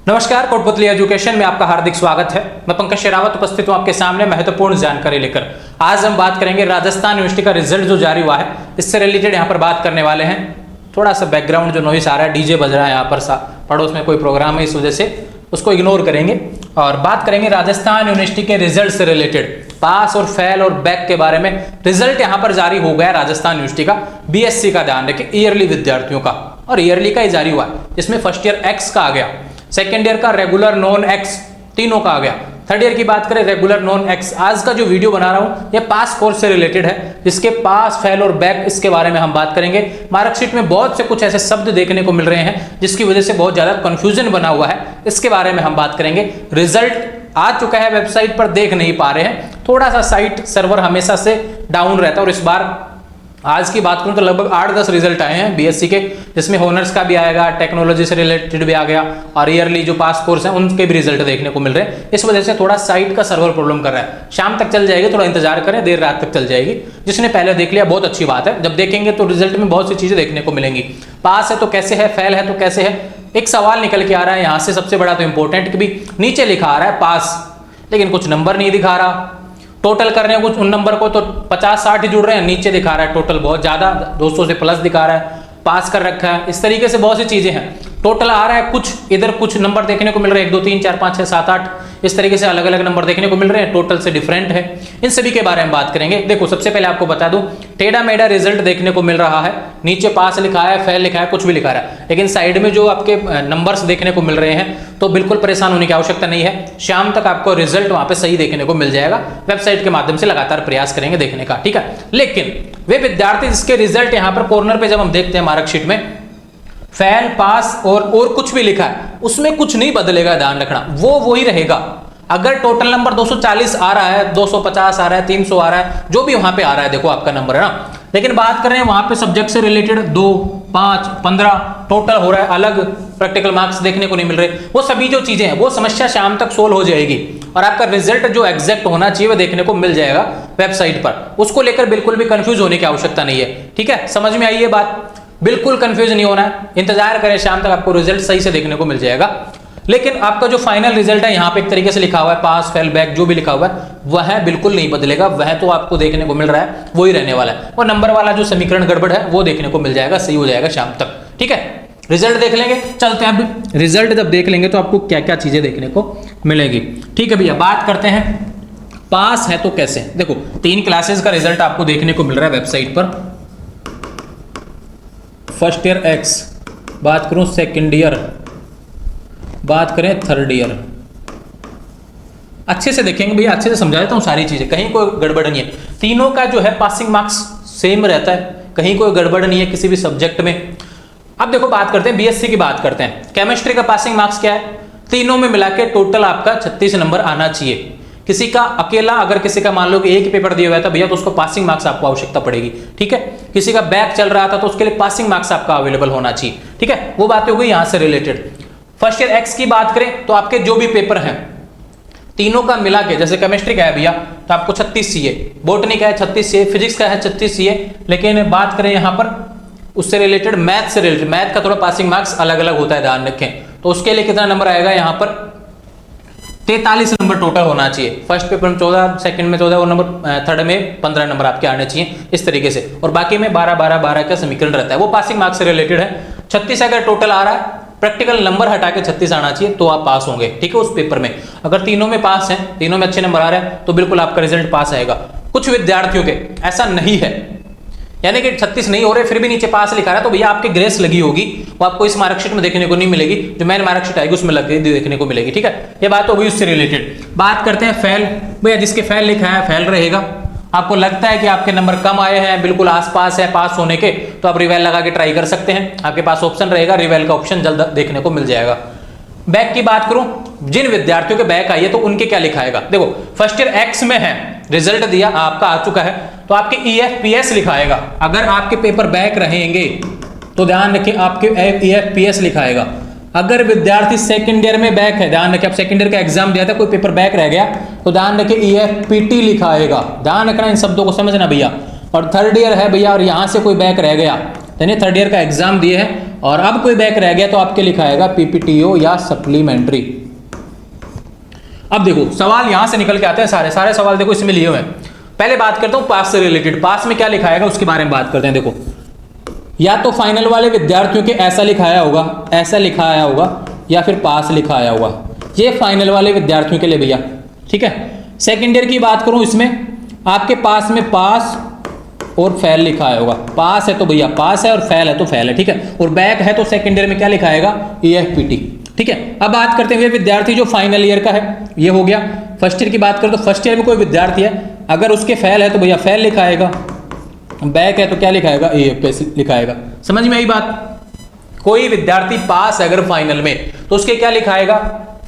नमस्कार, कोटपुतली एजुकेशन में आपका हार्दिक स्वागत है। मैं पंकज शेरावत उपस्थित हूं आपके सामने महत्वपूर्ण जानकारी लेकर। आज हम बात करेंगे राजस्थान यूनिवर्सिटी का रिजल्ट जो जारी हुआ है, इससे रिलेटेड यहां पर बात करने वाले हैं। थोड़ा सा बैकग्राउंड जो नॉइस आ रहा है, डीजे बज रहा है यहाँ पर पड़ोस में कोई प्रोग्राम है, इस वजह से उसको इग्नोर करेंगे और बात करेंगे राजस्थान यूनिवर्सिटी के रिजल्ट से रिलेटेड। पास और फेल और बैक के बारे में रिजल्ट यहाँ पर जारी हो गया राजस्थान यूनिवर्सिटी का बीएससी का, ध्यान रखें ईयरली विद्यार्थियों का, और ईयरली का ही जारी हुआ है। इसमें फर्स्ट ईयर एक्स का आ गया, सेकेंड ईयर का रेगुलर नॉन एक्स तीनों का आ गया। थर्ड ईयर की बात करें रेगुलर नॉन एक्स। आज का जो वीडियो बना रहा हूं ये पास कोर्स से रिलेटेड है, जिसके पास फेल और बैक इसके बारे में हम बात करेंगे। मार्कशीट में बहुत से कुछ ऐसे शब्द देखने को मिल रहे हैं जिसकी वजह से बहुत ज्यादा कंफ्यूजन बना हुआ है, इसके बारे में हम बात करेंगे। रिजल्ट आ चुका है, वेबसाइट पर देख नहीं पा रहे हैं, थोड़ा सा साइट सर्वर हमेशा से डाउन रहता है। और इस बार आज की बात करूं तो लगभग 8-10 रिजल्ट आए हैं बीएससी के, जिसमें होनर्स का भी आएगा, टेक्नोलॉजी से रिलेटेड भी आ गया, और ईयरली जो पास कोर्स हैं उनके भी रिजल्ट देखने को मिल रहे हैं। इस वजह से थोड़ा साइट का सर्वर प्रॉब्लम कर रहा है। शाम तक चल जाएगी, थोड़ा इंतजार करें, देर रात तक चल जाएगी। जिसने पहले देख लिया बहुत अच्छी बात है, जब देखेंगे तो रिजल्ट में बहुत सी चीजें देखने को मिलेंगी। पास है तो कैसे है, फेल है तो कैसे है। एक सवाल निकल के आ रहा है यहाँ से, सबसे बड़ा तो इंपॉर्टेंट, कि भी नीचे लिखा आ रहा है पास, लेकिन कुछ नंबर नहीं दिखा रहा। टोटल कर रहे हैं कुछ उन नंबर को तो 50-60 ही जुड़ रहे हैं, नीचे दिखा रहा है टोटल बहुत ज्यादा 200 से प्लस दिखा रहा है, पास कर रखा है। इस तरीके से बहुत सी चीजें हैं। टोटल आ रहा है कुछ, इधर कुछ नंबर देखने को मिल रहे हैं 1 2 3 4 5 6 7 8, इस तरीके से अलग अलग नंबर देखने को मिल रहे हैं, टोटल से डिफरेंट है। इन सभी के बारे में बात करेंगे। देखो सबसे पहले आपको बता दूं, टेढ़ा मेढ़ा रिजल्ट देखने को मिल रहा है। नीचे पास लिखा है, फेल लिखा है, कुछ भी लिखा है, लेकिन साइड में जो आपके नंबर्स देखने को मिल रहे हैं, तो बिल्कुल परेशान होने की आवश्यकता नहीं है। शाम तक आपको रिजल्ट वहां पे सही देखने को मिल जाएगा। वेबसाइट के माध्यम से लगातार प्रयास करेंगे देखने का, ठीक है। लेकिन वे विद्यार्थी जिसके रिजल्ट यहाँ पर कॉर्नर पे जब हम देखते हैं मार्कशीट में फेल, पास और कुछ भी लिखा है, उसमें कुछ नहीं बदलेगा, ध्यान रखना, वो वही रहेगा। अगर टोटल नंबर 240 आ रहा है, 250 आ रहा है, 300 आ रहा है, जो भी वहां पे आ रहा है, देखो आपका नंबर है ना। लेकिन बात करें वहां पे सब्जेक्ट से रिलेटेड 2, 5, 15 टोटल हो रहा है, अलग प्रैक्टिकल मार्क्स देखने को नहीं मिल रहे। वो सभी जो चीजें हैं वो समस्या शाम तक सोल्व हो जाएगी, और आपका रिजल्ट जो एग्जैक्ट होना चाहिए वो देखने को मिल जाएगा वेबसाइट पर। उसको लेकर बिल्कुल भी कंफ्यूज होने की आवश्यकता नहीं है, ठीक है। समझ में आई ये बात? बिल्कुल कंफ्यूज नहीं होना है, इंतजार करें, शाम तक आपको रिजल्ट सही से देखने को मिल जाएगा। लेकिन आपका जो फाइनल रिजल्ट है यहाँ पे एक तरीके से लिखा हुआ है, पास फेल बैक जो भी लिखा हुआ है वह बिल्कुल नहीं बदलेगा, वह तो आपको देखने को मिल रहा है वही रहने वाला है। और नंबर वाला जो समीकरण गड़बड़ है वो देखने को मिल जाएगा, सही हो जाएगा शाम तक, ठीक है। रिजल्ट देख लेंगे, चलते हैं अब। रिजल्ट जब देख लेंगे तो आपको क्या क्या चीजें देखने को मिलेगी, ठीक है भैया। बात करते हैं पास है तो कैसे। देखो 3 क्लासेस का रिजल्ट आपको देखने को मिल रहा है वेबसाइट पर। फर्स्ट ईयर एक्स, बात करूं सेकेंड ईयर, बात करें थर्ड ईयर। अच्छे से देखेंगे भैया, अच्छे से समझा देता हूं सारी चीजें, कहीं कोई गड़बड़ नहीं है। तीनों का जो है पासिंग मार्क्स सेम रहता है, कहीं कोई गड़बड़ नहीं है किसी भी सब्जेक्ट में। अब देखो बात करते हैं बीएससी की, बात करते हैं केमिस्ट्री का पासिंग मार्क्स क्या है। तीनों में मिला के टोटल आपका 36 नंबर आना चाहिए। किसी का अकेला, अगर किसी का मान लो कि एक ही पेपर दिया हुआ था भैया, तो उसको पासिंग मार्क्स आपको आवश्यकता पड़ेगी, ठीक है। किसी का बैक चल रहा था तो उसके लिए पासिंग मार्क्स आपका अवेलेबल होना चाहिए, ठीक है। वो बातें हो गई यहाँ से रिलेटेड। फर्स्ट ईयर एक्स की बात करें तो आपके जो भी पेपर हैं तीनों का मिला के, जैसे केमिस्ट्री का है भैया तो आपको 36 चाहिए, बॉटनी का है 36 चाहिए, फिजिक्स का है 36 चाहिए। लेकिन बात करें यहाँ पर उससे रिलेटेड मैथ से रिलेटेड, मैथ का थोड़ा पासिंग मार्क्स अलग अलग होता है, ध्यान रखें। तो उसके लिए कितना नंबर आएगा यहाँ पर 43 नंबर टोटल होना चाहिए। फर्स्ट पेपर में 14, सेकंड में 14 और नंबर, थर्ड में 15 नंबर आपके आने चाहिए, इस तरीके से। और बाकी में 12-12-12 का समीकरण रहता है, वो पासिंग मार्क्स से रिलेटेड है। 36 अगर टोटल आ रहा है, प्रैक्टिकल नंबर हटा के 36 आना चाहिए तो आप पास होंगे, ठीक है, उस पेपर में। अगर तीनों में पास हैं, तीनों में अच्छे नंबर आ रहे हैं, तो बिल्कुल आपका रिजल्ट पास आएगा। कुछ विद्यार्थियों के ऐसा नहीं है, यानी कि 36 नहीं हो रहे फिर भी नीचे पास लिखा रहा है, तो भैया आपकी ग्रेस लगी होगी, वो आपको इस मार्कशीट में देखने को नहीं मिलेगी, जो मेन मार्कशीट आएगी उसमें लग देखने को मिलेगी, ठीक है। ये बात होगी उससे रिलेटेड। बात करते हैं फेल, भैया जिसके फेल लिखा है फेल रहेगा। आपको लगता है कि आपके नंबर कम आए हैं, बिल्कुल आसपास है पास होने के, तो आप रिवेल लगा के ट्राई कर सकते हैं, आपके पास ऑप्शन रहेगा, रिवेल का ऑप्शन जल्द देखने को मिल जाएगा। बैक की बात करूं, जिन विद्यार्थियों के बैक आई है तो उनके क्या लिखाएगा। देखो फर्स्ट ईयर एक्स में है, रिजल्ट दिया आपका आ चुका है, तो आपके EFPS लिखाएगा। अगर आपके पेपर बैक रहेंगे तो ध्यान रखिए आपके EFPS लिखाएगा। अगर विद्यार्थी सेकंड ईयर में बैक है, ध्यान रखिए, आप सेकंड ईयर का एग्जाम दिया था, कोई पेपर बैक रह गया तो ध्यान रखिए EFPT लिखाएगा। ध्यान रखना, इन शब्दों को समझना भैया। और थर्ड ईयर है भैया और यहां से कोई बैक रह गया, यानी थर्ड ईयर का एग्जाम दिए हैं और अब कोई बैक रह गया तो आपके लिखा आएगा पीपीटीओ या सप्लीमेंट्री। अब देखो सवाल यहां से निकल के आते हैं, सारे सवाल देखो इसमें लिए हुए हैं। पहले बात करता हूं पास से रिलेटेड, पास में क्या लिखा आएगा उसके बारे में बात करते हैं। देखो या तो फाइनल वाले विद्यार्थियों के ऐसा लिखाया होगा, ऐसा लिखा आया होगा, या फिर पास लिखा आया होगा। ये फाइनल वाले विद्यार्थियों के लिए भैया, ठीक है। सेकेंड ईयर की बात करूं, इसमें आपके पास में पास और फेल लिखा आया होगा। पास है तो भैया पास है और फेल है तो फेल है, ठीक है। और बैक है तो सेकेंड ईयर में क्या लिखा आएगा, EFPT, ठीक है। अब बात करते हैं विद्यार्थी जो फाइनल ईयर का है, ये हो गया। फर्स्ट ईयर की बात करें तो फर्स्ट ईयर में कोई विद्यार्थी है, अगर उसके फेल है तो भैया फेल लिखा आएगा, बैक है तो क्या लिखा आएगा, EFPT लिखा आएगा। समझ में आई बात। कोई विद्यार्थी पास है अगर फाइनल में तो उसके क्या लिखा आएगा,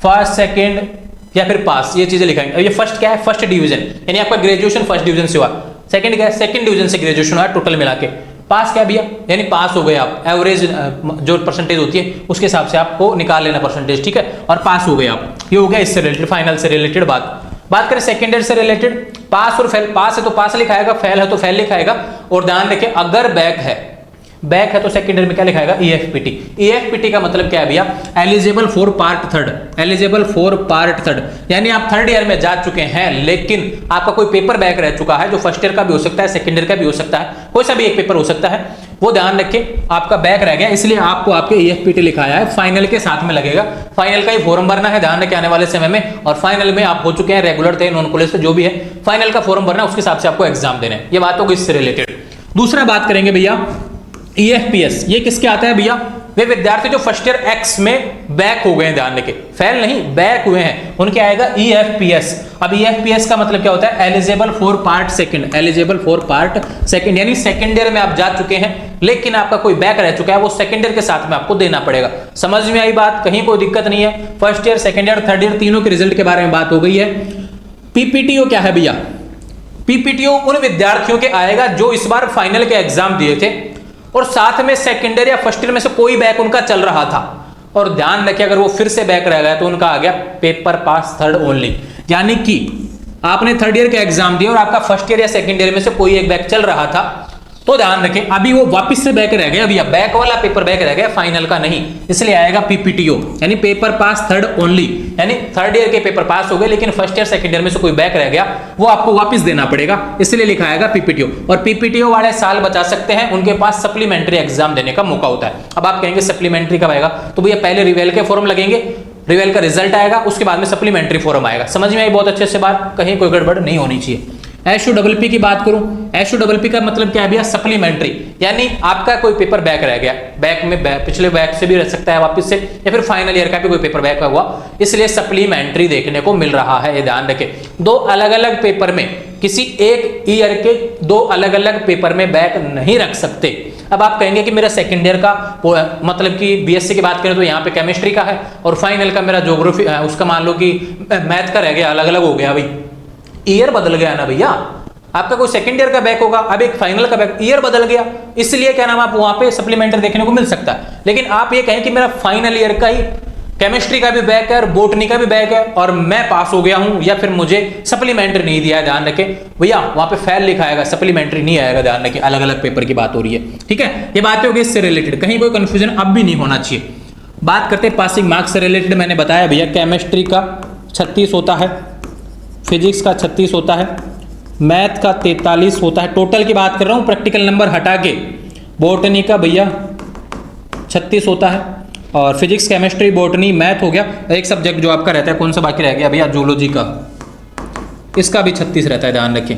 फर्स्ट सेकेंड या फिर पास, ये चीजें लिखाएंगे। ये फर्स्ट क्या है, फर्स्ट डिवीजन, यानी आपका ग्रेजुएशन फर्स्ट डिवीजन से हुआ। सेकंड क्या है, सेकंड डिवीजन से ग्रेजुएशन हुआ टोटल मिला के। पास क्या भैया, यानी पास हो गए आप, एवरेज जो परसेंटेज होती है उसके हिसाब से आपको निकाल लेना परसेंटेज, ठीक है, और पास हो गए आप। ये हो गया इससे रिलेटेड, फाइनल से रिलेटेड बात करें सेकंड ईयर से रिलेटेड, पास और फेल। पास है तो पास लिखाएगा, फेल है तो फेल लिखाएगा। और ध्यान रखें अगर बैक है तो सेकंड ईयर में क्या लिखाएगा, EFPT। EFPT का मतलब क्या है भैया, eligible for part third, eligible for part third, यानी आप थर्ड ईयर में जा चुके हैं लेकिन आपका कोई पेपर बैक रह चुका है, जो फर्स्ट ईयर का भी हो सकता है, सेकंड ईयर का भी हो सकता है, कोई सा भी एक पेपर हो सकता है, वो ध्यान रखें आपका बैक रह गया, इसलिए आपको आपके EFPT लिखाया है, फाइनल के साथ में लगेगा। फाइनल का ही फॉर्म भरना है, ध्यान रखें आने वाले समय में। और फाइनल में आप हो चुके हैं, रेगुलर थे, नॉन कॉलेज से, जो भी है, फाइनल का फॉर्म भरना, उसके हिसाब से आपको एग्जाम देना है। ये बात होगी इससे रिलेटेड। दूसरा बात करेंगे भैया EFPS, ये किसके आता है भैया, वे विद्यार्थी जो फर्स्ट ईयर एक्स में बैक हो गए हैं, ध्यान रखें फेल नहीं, बैक हुए हैं, उनके आएगा EFPS। अब EFPS का मतलब क्या होता है, eligible for part second, eligible for part second, यानी सेकंड ईयर में आप जा चुके हैं लेकिन आपका कोई बैक रह चुका है, वो सेकंड ईयर के साथ में आपको देना पड़ेगा। समझ में आई बात, कहीं कोई दिक्कत नहीं है। First year, second year, third year तीनों के रिजल्ट के बारे में बात हो गई है। PPTO क्या है भैया, PPTO उन विद्यार्थियों के आएगा जो इस बार फाइनल के एग्जाम दिए थे और साथ में सेकंड ईयर या फर्स्ट ईयर में से कोई बैक उनका चल रहा था, और ध्यान रखिए अगर वो फिर से बैक रह गया तो उनका आ गया पेपर पास थर्ड ओनली। यानी कि आपने थर्ड ईयर का एग्जाम दिया और आपका फर्स्ट ईयर या सेकंड ईयर में से कोई एक बैक चल रहा था, तो ध्यान रखें अभी वो वापस से बैक रह गया, अभी बैक वाला पेपर बैक रह गया, फाइनल का नहीं, इसलिए आएगा PPTO, यानी पेपर पास थर्ड ओनली, यानी थर्ड ईयर के पेपर पास हो गए लेकिन फर्स्ट ईयर सेकंड ईयर में से कोई बैक रह गया, वो आपको वापस देना पड़ेगा, इसलिए लिखा आएगा PPTO। और PPTO वाले साल बचा सकते हैं, उनके पास सप्लीमेंट्री एग्जाम देने का मौका होता है। अब आप कहेंगे सप्लीमेंट्री कब आएगा, तो भैया पहले रिवेल के फॉर्म लगेंगे, रिवेल का रिजल्ट आएगा, उसके बाद में सप्लीमेंट्री फॉर्म आएगा। समझ में आई बहुत अच्छे से बात, कहीं कोई गड़बड़ नहीं होनी चाहिए। SUPP की बात करूं, SUPP का मतलब क्या है भैया, सप्लीमेंट्री, यानी आपका कोई पेपर बैक रह गया, बैक में पिछले बैक से भी रह सकता है वापस से, या फिर फाइनल ईयर का भी कोई पेपर बैक हुआ, इसलिए सप्लीमेंट्री देखने को मिल रहा है। ये ध्यान रखें, दो अलग अलग पेपर में, किसी एक ईयर के दो अलग अलग पेपर में बैक नहीं रख सकते। अब आप कहेंगे कि मेरा सेकंड ईयर का मतलब कि BSc की बात करें तो यहाँ पे केमिस्ट्री का है और फाइनल का मेरा ज्योग्राफी उसका मान लो कि मैथ का रह गया, अलग अलग हो गया, भाई ईयर बदल गया ना भैया, आपका कोई सेकंड ईयर का बैक होगा, अब एक फाइनल का बैक, ईयर बदल गया, इसलिए क्या नाम आप वहां पे सप्लीमेंट्री देखने को मिल सकता है। लेकिन आप ये कहें कि मेरा फाइनल ईयर का ही केमिस्ट्री का भी बैक है और बोटनी का भी बैक है और मैं पास हो गया हूं, या फिर मुझे सप्लीमेंट्री नहीं दिया है, ध्यान रखें भैया वहां पे फेल लिखा आएगा, सप्लीमेंट्री नहीं आएगा, ध्यान रखें अलग अलग पेपर की बात हो रही है, ठीक है। ये बातें होगी इससे रिलेटेड, कहीं कोई कंफ्यूजन अब भी नहीं होना चाहिए। बात करते हैं पासिंग मार्क्स से रिलेटेड, मैंने बताया भैया केमिस्ट्री का 36 होता है, फिजिक्स का 36 होता है, मैथ का 43 होता है, टोटल की बात कर रहा हूं, प्रैक्टिकल नंबर हटा के। बोटनी का भैया 36 होता है, और फिजिक्स, केमिस्ट्री, बोटनी, मैथ हो गया, एक सब्जेक्ट जो आपका रहता है कौन सा बाकी रह गया भैया, जूलॉजी का, इसका भी 36 रहता है, ध्यान रखें।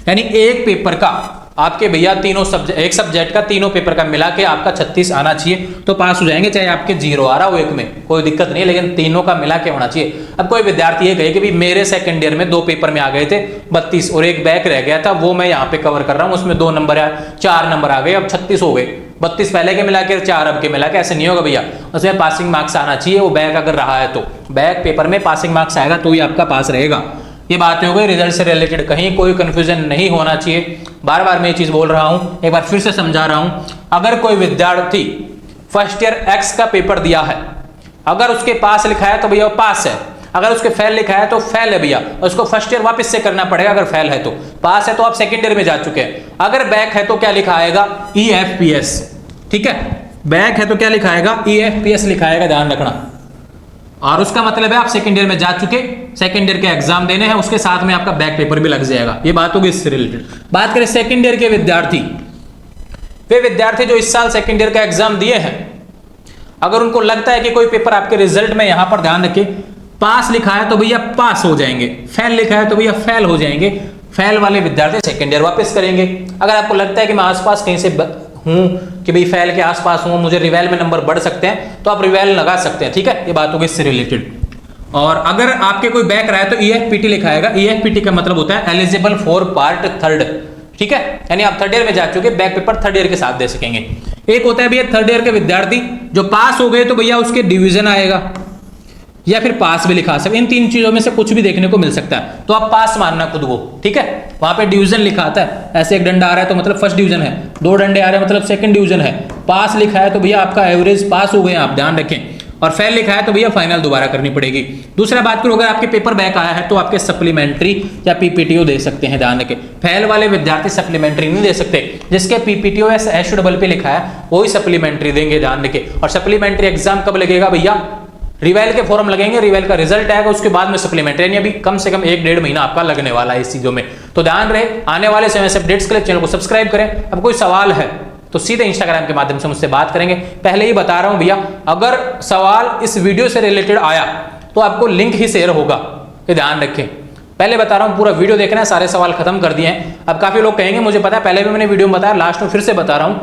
यानी एक पेपर का आपके भैया तीनों सब्जेक्ट, एक सब्जेक्ट का तीनों पेपर का मिला के आपका 36 आना चाहिए, तो पास हो जाएंगे, चाहे आपके 0 आ रहा हो एक में, कोई दिक्कत नहीं, लेकिन तीनों का मिला के होना चाहिए। अब कोई विद्यार्थी ये कहे कि भी मेरे सेकंड ईयर में 2 पेपर में आ गए थे 32 और एक बैक रह गया था, वो मैं यहाँ पे कवर कर रहा हूँ, उसमें 2 नंबर या 4 नंबर आ गए, अब 36 हो गए, 32 पहले के मिला के 4 अब के मिला के, ऐसे नहीं होगा भैया, उसमें पासिंग मार्क्स आना चाहिए। वो बैक अगर रहा है तो बैक पेपर में पासिंग मार्क्स आएगा तो ही आपका पास रहेगा। ये बातें हो गई रिजल्ट से रिलेटेड, कहीं कोई कंफ्यूजन नहीं होना चाहिए। बार बार मैं ये चीज बोल रहा हूं, एक बार फिर से समझा रहा हूं, अगर कोई विद्यार्थी फर्स्ट ईयर एक्स का पेपर दिया है, अगर उसके पास लिखा है तो भैया वो पास है, अगर उसके फेल लिखा है तो फेल है भैया, उसको फर्स्ट ईयर वापस से करना पड़ेगा। अगर फेल है तो, पास है तो आप सेकंड ईयर में जा चुके हैं। अगर बैक है तो क्या लिखा आएगा, EFPS, ठीक है। बैक है तो क्या लिखाएगा, EFPS लिखाएगा, ध्यान रखना। और उसका मतलब है आप सेकंड ईयर में जा चुके, सेकंड ईयर के एग्जाम देने हैं, उसके साथ में आपका बैक पेपर भी लग जाएगा। ये बात होगी इससे रिलेटेड। बात करें सेकंड ईयर के विद्यार्थी, वे विद्यार्थी जो इस साल सेकंड ईयर का एग्जाम दिए हैं, अगर उनको लगता है कि कोई पेपर आपके रिजल्ट में, यहां पर ध्यान रखिए, पास लिखा है तो भैया पास हो जाएंगे, फेल लिखा है तो भैया फेल हो जाएंगे। फेल वाले विद्यार्थी सेकंड ईयर वापस करेंगे। अगर आपको लगता है कि मैं आसपास कहीं से हूं कि भाई फेल के आसपास हूं, मुझे रिवेल में नंबर बढ़ सकते हैं, तो आप रिवेल लगा सकते हैं, ठीक है। ये बात होगी इससे रिलेटेड। और अगर आपके कोई बैक रहा है तो EFPT लिखाएगा। EFPT का मतलब होता है एलिजिबल फॉर पार्ट थर्ड, ठीक है, यानी आप थर्ड ईयर में जा चुके, बैक पेपर थर्ड ईयर के साथ दे सकेंगे। एक होता है भैया थर्ड ईयर के विद्यार्थी जो पास हो गए तो भैया उसके डिवीजन आएगा या फिर पास भी लिखा सकते, इन तीन चीजों में से कुछ भी देखने को मिल सकता है, तो आप पास मानना खुद वो, ठीक है। वहां पे डिवीजन लिखा आता है, ऐसे एक डंडा आ रहा है तो मतलब फर्स्ट डिवीजन है, दो डंडे आ रहे हैं मतलब सेकंड डिवीजन है, पास लिखा है तो भैया आपका एवरेज पास हो गए, आप ध्यान रखें। और फेल लिखा है तो भैया फाइनल दोबारा करनी पड़ेगी। दूसरा बात करूं, अगर आपके पेपर बैक आया है तो आपके सप्लीमेंट्री या PPTO दे सकते हैं, ध्यान रखें। फेल वाले विद्यार्थी सप्लीमेंट्री नहीं दे सकते, जिसके PPTO या HW पे लिखा है वही सप्लीमेंट्री देंगे, ध्यान रखें। और सप्लीमेंट्री एग्जाम कब लगेगा भैया, रिवेल के फॉर्म लगेंगे, रिवेल का रिजल्ट आएगा उसके बाद में सप्लीमेंट्री, यानी अभी कम से कम 1-1.5 महीना आपका लगने वाला है इस चीजों में। तो ध्यान रहे, आने वाले समय से अपडेट्स के लिए चैनल को सब्सक्राइब करें। अब कोई सवाल है तो सीधे इंस्टाग्राम के माध्यम से मुझसे बात करेंगे। पहले ही बता रहा हूं भैया, अगर सवाल इस वीडियो से रिलेटेड आया तो आपको लिंक ही शेयर होगा, ये ध्यान रखें। पहले बता रहा हूं, पूरा वीडियो देखना है, सारे सवाल खत्म कर दिए हैं। अब काफी लोग कहेंगे मुझे पता है, पहले भी मैंने वीडियो में बताया, लास्ट में फिर से बता रहा हूं,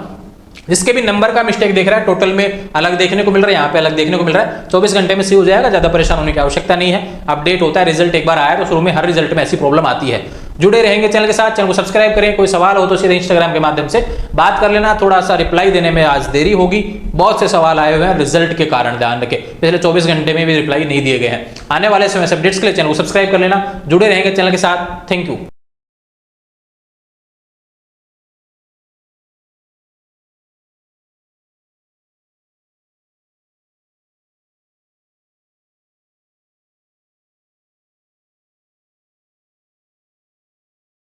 जिसके भी नंबर का मिस्टेक देख रहा है, टोटल में अलग देखने को मिल रहा है, यहाँ पे अलग देखने को मिल रहा है, 24 घंटे में सही हो जाएगा, ज्यादा परेशान होने की आवश्यकता नहीं है। अपडेट होता है, रिजल्ट एक बार आया तो शुरू में हर रिजल्ट में ऐसी प्रॉब्लम आती है। जुड़े रहेंगे चैनल के साथ, चैनल को सब्सक्राइब करें। कोई सवाल हो तो सीधे इंस्टाग्राम के माध्यम से बात कर लेना। थोड़ा सा रिप्लाई देने में आज देरी होगी, बहुत से सवाल आए हुए हैं रिजल्ट के कारण, ध्यान रखें। पिछले 24 घंटे में भी रिप्लाई नहीं दिए गए हैं। आने वाले समय से अपडेट्स के लिए चैनल को सब्सक्राइब कर लेना। जुड़े रहेंगे चैनल के साथ। Thank you.